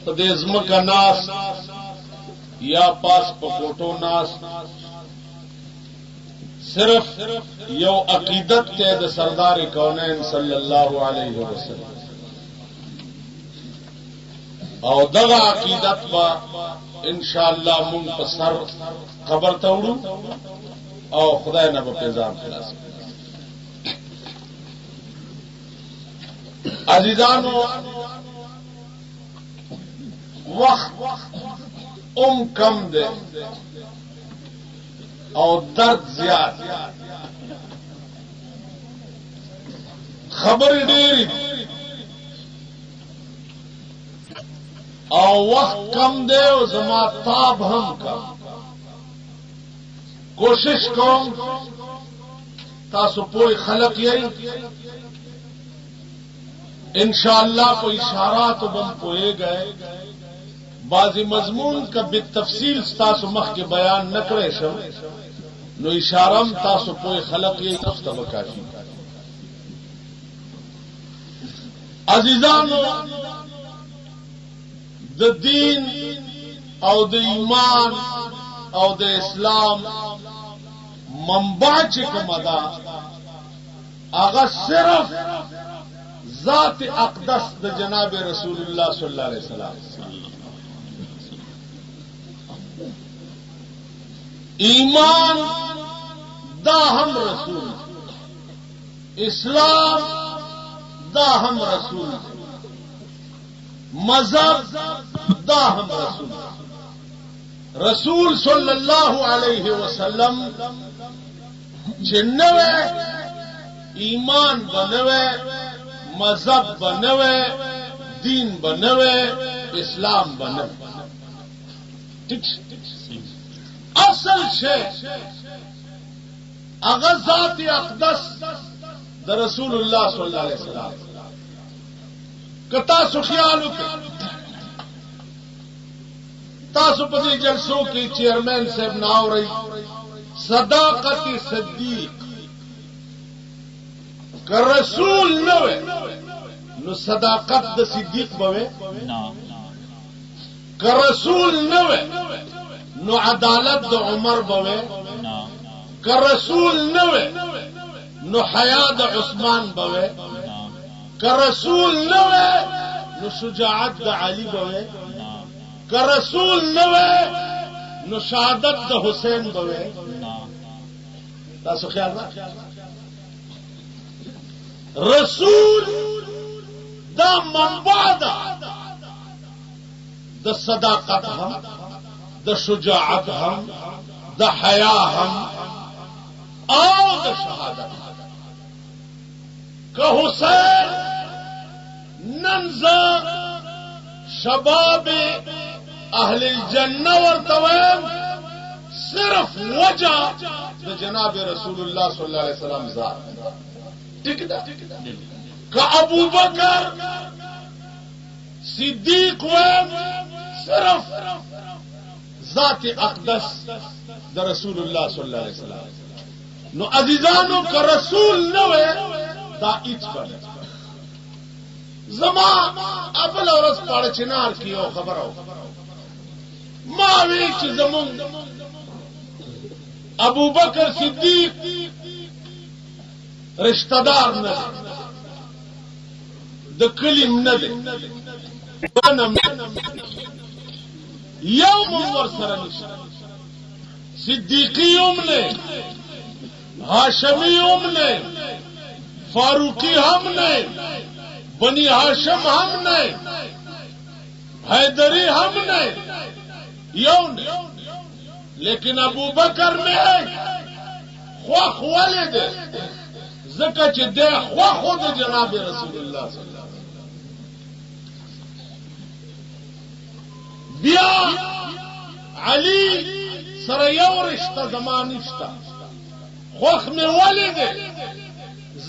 पदेजम का नास या पास पकोटो नास सिर्फ यो अकीदत के द सरदार कौनैन सल्लल्लाहु अलैहि वसल्लम और दगा अकीदत बा इंशाअल्लाह मुंग पर सर खबर तोड़ू और खुदा न बेजाम खिलास अजीजानो वक्त कम दे और दर्द ज्यादा खबर डेरी और वक्त कम दे और जमा ताब हम कम कोशिश कौन तासो पोई खलक यही इंशाअल्लाह को इशारा तो बम पोए गए बाजी मजमून का बेतफसील तासो मख के बयान न करे शव नो इशारम तासो पोए खलक यही तब काफी अजीजानो द दीन और द ईमान और द इस्लाम मंबाच का मदा अगर सिर्फ जात अक़दस द जनाब रसूलुल्लाह सल्लल्लाहु अलैहि वसल्लम ईमान दा हम रसूल इस्लाम दा हम रसूल मजहब दा हम रसूल रसूल सल्लल्लाहु अलैहि वसल्लम जिन्नवे ईमान बनवे मजहब बनवे दीन बनवे इस्लाम बनवे असल शे अगर ज़ात अक़दस द रसूलुल्लाह सल्लल्लाहु अलैहि वसल्लम कता सुखियाल तासुपति जलसों की चेयरमैन साहब ना हो रही सदाकत सिद्दीक का रसूल नवे नो सदाकत द सिद्दीक बवे का रसूल नवे नो अदालत द उमर बवे का रसूल नवे नो हया द उस्मान बवे का रसूल नवे नो शुजाअत द अली बवे का रसूल नवे नो शहादत द हुसैन बवे तासो ख्याल रसूल द मंबादा द सदाकत हम द शुजाअत हम द हया हम और द शहादत का हुसैन नंजा शबाब अहले जन्नत और तवाम सिर्फ वजह जनाब रसूलुल्लाह सल्लल्लाहु अलैहि वसल्लम ज़ात ठीक है का अबू बकर सिद्दीक व सिर्फ ज़ात अक़दस द रसूलुल्लाह सल्लल्लाहु अलैहि वसल्लम नो अजीजानो का रसूल नवे दा इच बने जमा अबल और पड़ चिनार की हो खबर हो मावीच जमुन अबू बकर सिद्दीक रिश्तेदार न द कलीम न दे यौम वर सरनिश सिद्दीकी उमने हाशमी उमने फारूकी हमने बनी हाशम हमने हैदरी हमने यौन लेकिन अबू बकर में ख्वा ख्वाले दे जका च दे ख्वा खुद जनाब रसूलुल्लाह सल्लल्लाहु अलैहि वसल्लम बिया अली सर यौ रिश्ता जमानिश्ता ख्वाख में वाले दे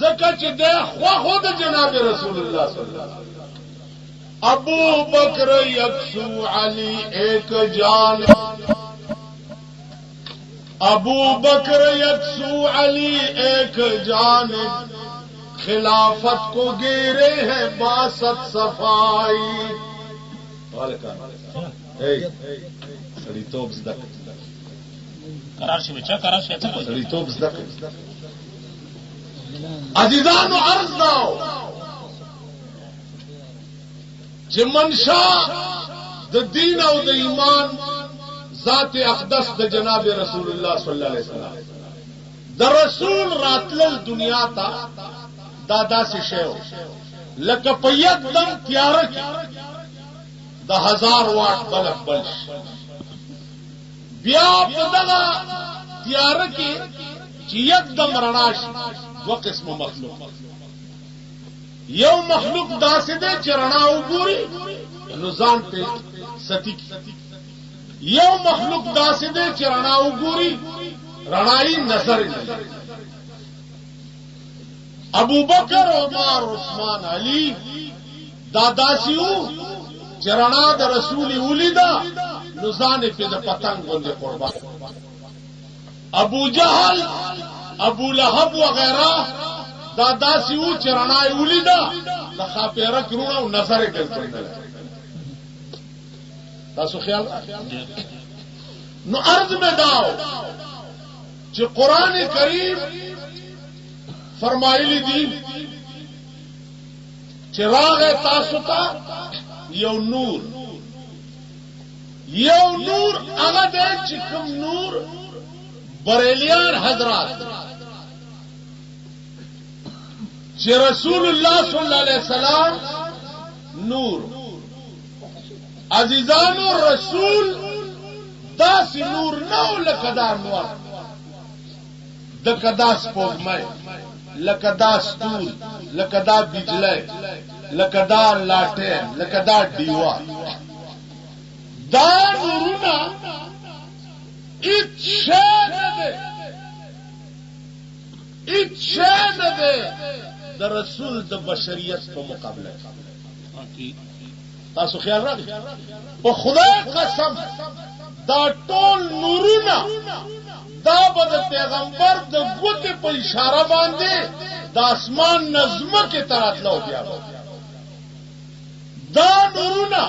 जका च दे ख्वा खुद जनाब रसूलुल्लाह सल्लल्लाहु अलैहि वसल्लम अबू बकर यकसू अली एक जान अबू बकर यकसू अली एक जान खिलाफत को घेरे हैं बासत सफाई مالکان سړیتوب زده قرار شي بچا قرار شي څه کوي سړیتوب زده عزیزانو عرض داو چې منشا د دین او د ایمان ذات اقدس د جناب رسول الله صلی الله علیه وسلم د رسول راتل دنیا ته دادا سے شیو لکه په یک دم تیار کې د 1000 واټ بلب بلش بیا په دغه تیار کې چې یک دم رڼا شي دو قسم مخلوق یو مخلوق داسې دی چې رڼا وګوري نو ځان ته ستی یو مخلوق داسې دی چې رڼا وګوري رڼایي نظر نه ابو بکر عمر عثمان علی داداسیو چې رڼا د رسول ولیدا نو ځان په د پتنګ باندې قربان ابو جهل ابو لهب وغیرہ داداسیو چې رڼا ولیدا د خاپیره کرونه او نظر یې کړل تاسو خیال نو عرض میں داو چې قران کریم فرمایلی دي چې راغه تاسو ته یو نور هغه د چې کوم نور بریلیان حضرات چې رسول الله صلی الله علیه وسلم نور عزیزانو رسول داس نور نو لکه دا نور لکه دا سپوږمۍ لکه دا ستوري لکه دا بجلی لکه دا لاټین لکه دا ډیوا دا نورونه هیڅ شی نه دی د رسول د بشریت په مقابله تاسو خیال راغی په خدای قسم دا ټول نورونه دا به د پیغمبر د ګوتې په اشاره باندې د اسمان نظمه کې تراتلو بیا دا نورونه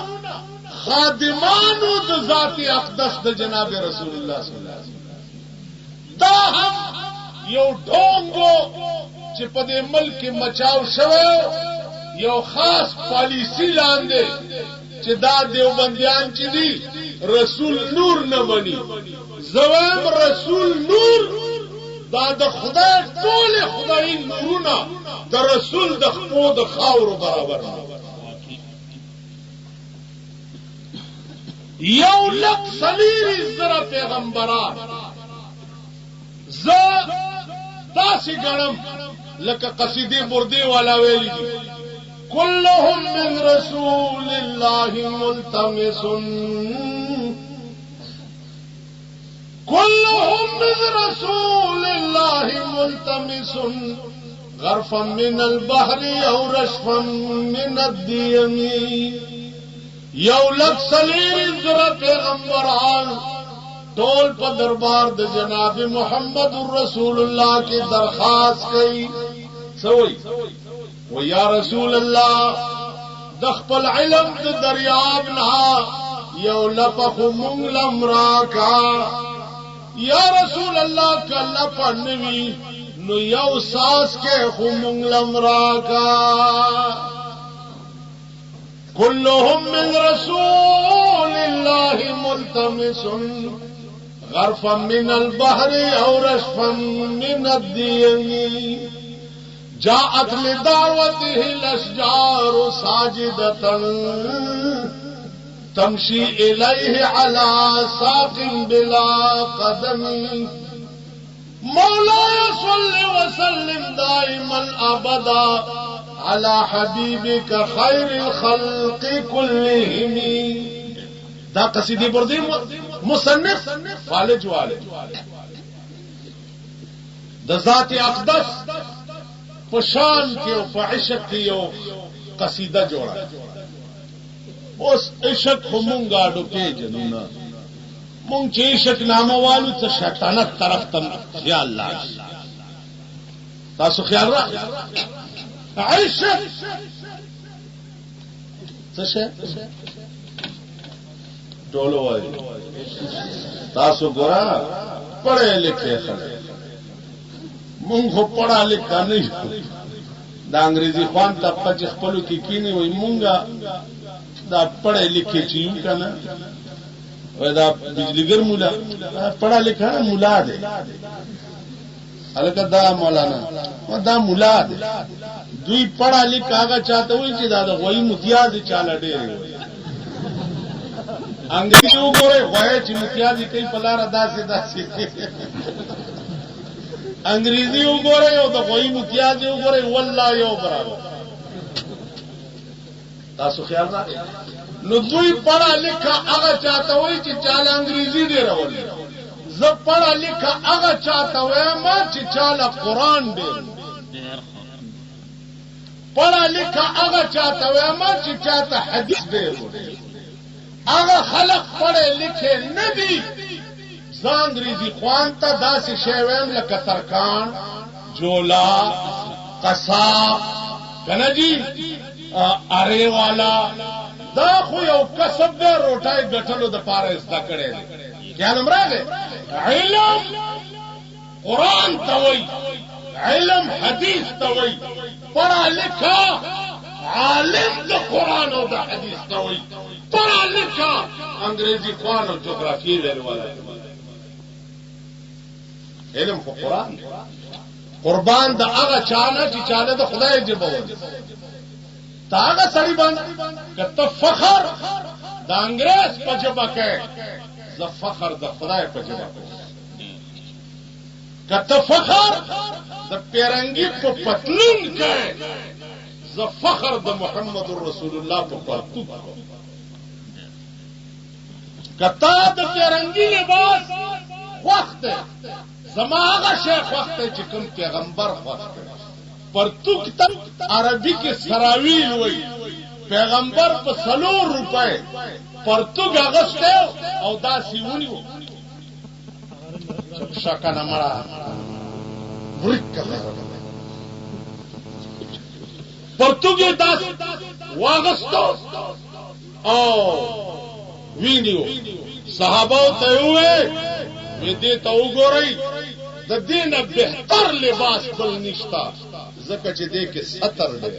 خادمانو د ذات اقدس د جناب رسول الله صلی الله علیه وسلم دا هم یو ډونګو چې په دې ملک مچاو شوی یو خاص پالیسی لاندې چې دا دیوبندیان چې دي رسول نور نه مني زوام رسول نور دا د خدای ټول خدای نورونه د رسول د خپو د خاورو برابر یو لک سلیری زره پیغمبران ز داسې ګڼم لکه قصیدې بردې والا ویلي دي كلهم من رسول الله ملتمس كلهم من رسول الله ملتمس غرفا من البحر او رشفا من الديم یو لک سلیر زره پیغمبران ټول په دربار د جناب محمد رسول الله کې درخواست کړي سوئی و یا رسول الله د خپل علم د دریاب نه یو لپخ مونږ لمرا کا یا رسول الله کله پنوي نو یو ساس کې مونږ لمرا کا كلهم من رسول الله ملتمس غرفا من البحر او رشفا من الدين جاءت لدعوته الاشجار ساجدة تمشي اليه على ساق بلا قدم مولاي صل وسلم دائما ابدا على حبيبك خير الخلق كلهم دا قصیدی بردی مصنف فالج والے د ذات اقدس پشان کې او په عشق کې یو قصیده جوړه اوس عشق همونګه اډو کې جنونه مونږ چې عشق نامه والو څه شیطانت طرف ته خیال لاړ تاسو خیال را عشق څه टोलो वाली तासु गोरा पढ़े लिखे खड़े मुंगो पढ़ा लिखा नहीं दा अंग्रेजी खान ता पचिस पलू की कीनी हुई मुंगा दा पढ़े लिखे चीज का ना दा बिजलीगर मुला पढ़ा लिखा ना मुला दे अलग दा मौलाना दा मुला दे दुई पढ़ा लिखा आगा चाहते हुई ची दादा वही मुतियादी चाला डेरे अंग्रेजी उगोरे वही ची मुतियादी कई पलारा दासी दासी अंग्रेजी उगोरे हो तो वही मुतियादी उगोरे वल्ला यो बराबर तासु ख्याल रखे नो दुई पढ़ा लिखा आगा चाहता हुई ची चाला अंग्रेजी दे रहा वली जब पढ़ा लिखा आगा चाहता हुआ मां ची चाला कुरान दे पढ़ा लिखा आगा चाहता हुआ मां ची चाहता हदीस दे आगा खलक पढ़े लिखे नदी अंग्रेजी ख्वानता दासी शेवैन लका तरकान जोला कसाब कनजी अरे वाला दा खो यौ कसब दे रोटाई गठलो द पारा इसदा करे क्या नमरा गए इल्म कुरान तवई इल्म हदीस तवई पढ़ा लिखा आलिम द कुरान और द हदीस तवई पढ़ा लिखा अंग्रेजी ख्वान और जोग्राफी लेने वाला इल्म को कुरान कुर्बान द आगा चाना ची चाले द खुदाई जिबो तागा सड़ी बंद कत्ता फखर द अंग्रेज पजबा के द फखर द खुदाई पजबा के कत्ता फखर द पेरंगी को पतलून के द फखर द मोहम्मद रसूलुल्लाह को परतू कत्ता द पेरंगी लिबास वक्त जमागा शेख वक्त चिकम पैगंबर वक्त परतुक तक अरबी के सरावील हुई पैगंबर पर ₹100 परतुक अगस्त और दासी उनी शका न मरा परतुक दास वागस्तो वीडियो साहबा तय हुए वे देता उगो रही द दिन बेहतर लिबास बल निश्ता जकच दे के सतर दे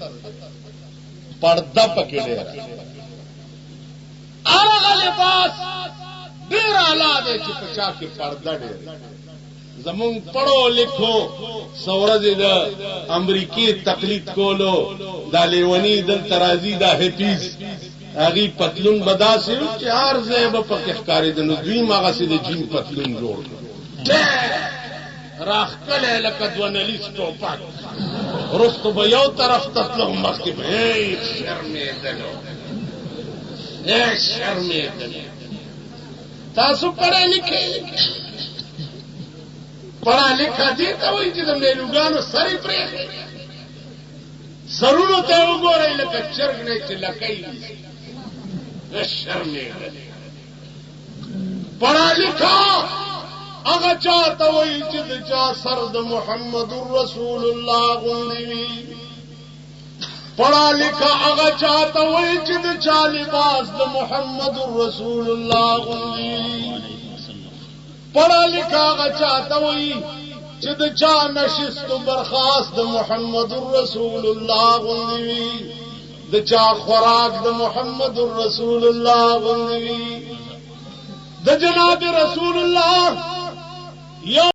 पर्दा पकड़े अलग लिबास डेरा ला दे चिपचा के पर्दा दे जमुन पढ़ो लिखो सौरज द अमरीकी तकलीद कोलो दालेवनी दल तराजी दा हैपीज आगी पतलून बदा से चार जेब पकड़े दिन दुई मागा से जीन पतलून जोड़ राख कले लकदवनली स्टोपा रुस्त बयो तरफ तत्लो मस्ती शर्मे दलो तासु पढ़े लिखे पढ़ा लिखा देता वही चीज मेलुगानो सरी प्रेम सरूनो ते उगो रही लका चर्ग नहीं चिल्ला कई शर्मे पढ़ा लिखा अगर चाहता वही जिद चा सरद मोहम्मद रसूलुल्लाह गुंदवी पढ़ा लिखा अगर चाहता वही जिद चा लिबास द मोहम्मद रसूलुल्लाह गुंदवी पढ़ा लिखा अगर चाहता वही जिद चा नशिस्त बर्खास्त द मोहम्मद रसूलुल्लाह गुंदवी द चा खुराक द मोहम्मद रसूलुल्लाह गुंदवी द जनाब रसूलुल्लाह